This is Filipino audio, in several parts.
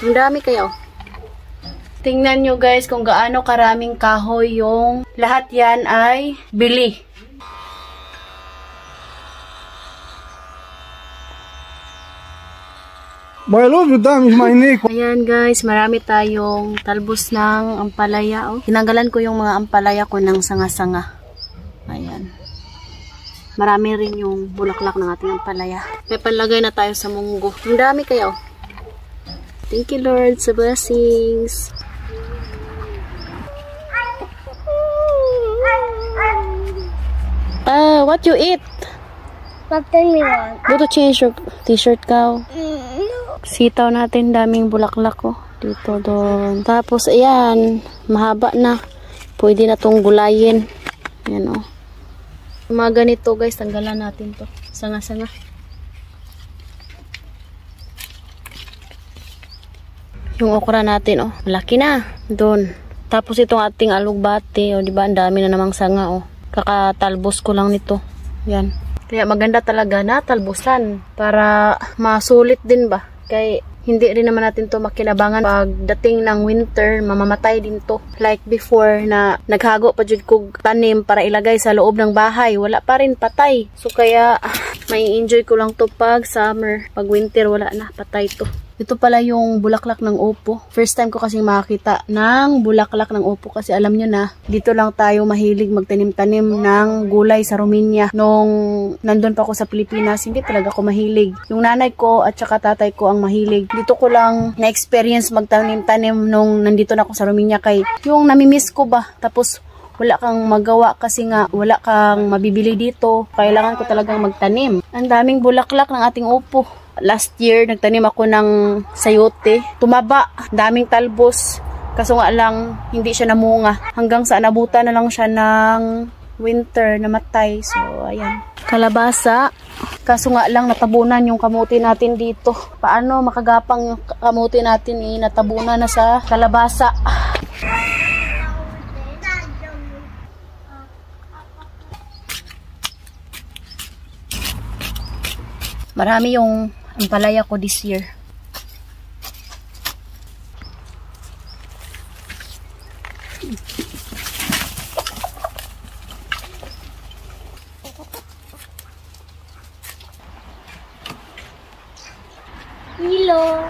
Ang dami kayo. Tingnan nyo guys kung gaano karaming kahoy yung lahat yan ay bili. My love, you damage my neck. Ayan guys, marami tayong talbos ng ampalaya. Oh. Tinanggalan ko yung mga ampalaya ko ng sanga-sanga. Ayan. Marami rin yung bulaklak ng ating ampalaya. May panlagay na tayo sa munggo. Ang dami kayo. Thank you Lord sa blessings. What you eat? What do you want? Go to change your t-shirt ka. Sitaw natin, daming bulaklak ko. Dito, doon. Tapos, ayan, mahaba na. Pwede na tong gulayin. Ayan, oh. Mga ganito, guys, tanggalan natin to. Sanga-sanga. Yung okra natin, oh. Malaki na. Doon. Tapos, itong ating alugbate, oh. Diba, ang dami na namang sanga, oh. Kakatalbos ko lang nito. Ayan. Kaya maganda talaga na talbusan. Para masulit din ba? Kaya hindi rin naman natin to makinabangan pagdating ng winter, mamamatay din to. Like before na naghago pa jud kog tanim para ilagay sa loob ng bahay, wala pa rin, patay. So kaya may enjoy ko lang to pag summer, pag winter wala na, patay to. Ito pala yung bulaklak ng upo. First time ko kasing makakita ng bulaklak ng upo kasi alam nyo na, dito lang tayo mahilig magtanim-tanim ng gulay sa Romania. Nung nandun pa ako sa Pilipinas, hindi talaga ako mahilig. Yung nanay ko at saka tatay ko ang mahilig. Dito ko lang na-experience magtanim-tanim nung nandito na ako sa Romania kay yung namimiss ko ba. Tapos wala kang magawa kasi nga wala kang mabibili dito. Kailangan ko talagang magtanim. Ang daming bulaklak ng ating upo. Last year, nagtanim ako ng sayote. Tumaba, daming talbos. Kaso nga lang, hindi siya namunga. Hanggang sa nabuta na lang siya ng winter, namatay. So, ayan. Kalabasa. Kaso nga lang, natabunan yung kamuti natin dito. Paano makagapang yung kamuti natin natabunan na sa kalabasa. Marami yung ampalaya ko this year. Hello.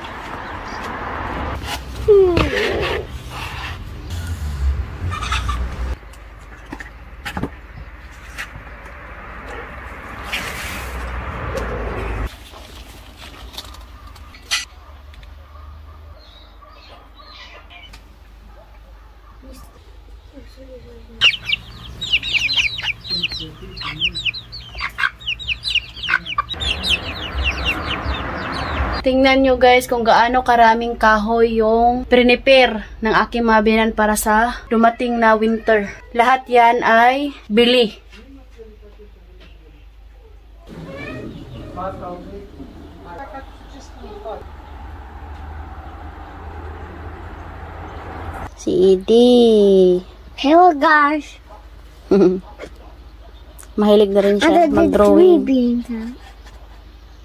Tingnan nyo guys kung gaano karaming kahoy yung prepare ng aking mga binan para sa dumating na winter. Lahat yan ay bili. Si Edie. Hello guys. Mahilig na rin siya mag-drawing.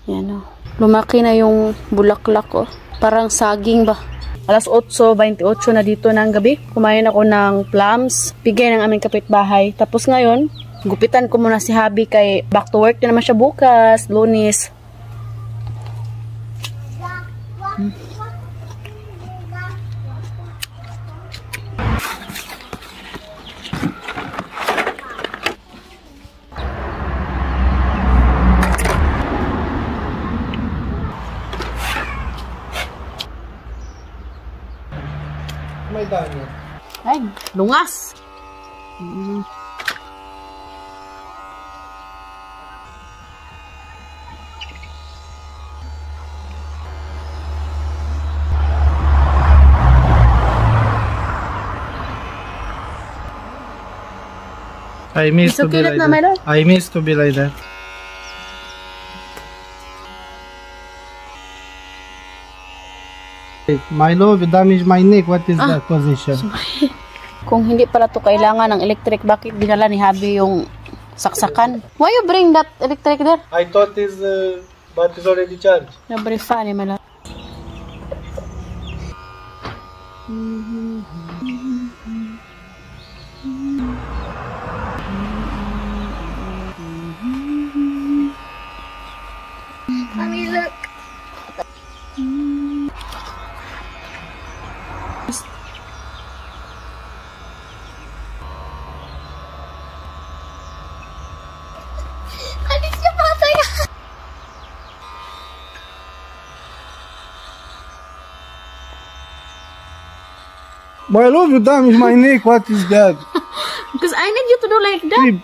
Yan o. Lumaki na yung bulaklak ko. Parang saging ba. Alas 8:28 na dito ng gabi. Kumain ako ng plums. Bigay ng aming kapitbahay. Tapos ngayon, gupitan ko muna si Habi kay back to work na naman siya bukas. Lunes. May dami. Ay, lungas. I miss to be like that. I miss to be like that. My love, you damage my neck. What is that position? Kung hindi pala to kailangan ng electric, bakit dinala ni Habi yung saksakan? Why you bring that electric there? I thought is but it's already charged. Very funny, mala. Mommy, look. Alis niya pa tayo. My love, you damage my neck. What is that? Because I need you to do like that. Babe,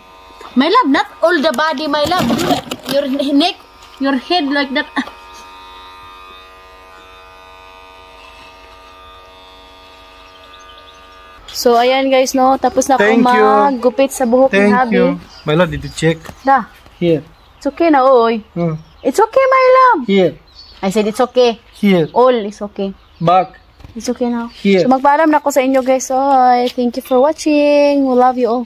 My love, not all the body, my love. Your neck, your head like that. So, ayan guys, no. Tapos na ako Thank you. maggupit sa buhok ni Thank Habi. you. My love, did you check? Da. Here. It's okay na, oy. It's okay, my love. Here. I said it's okay. Here. All is okay. Back. It's okay now. Here. So, magpaalam na ako sa inyo guys. So, thank you for watching. We love you all.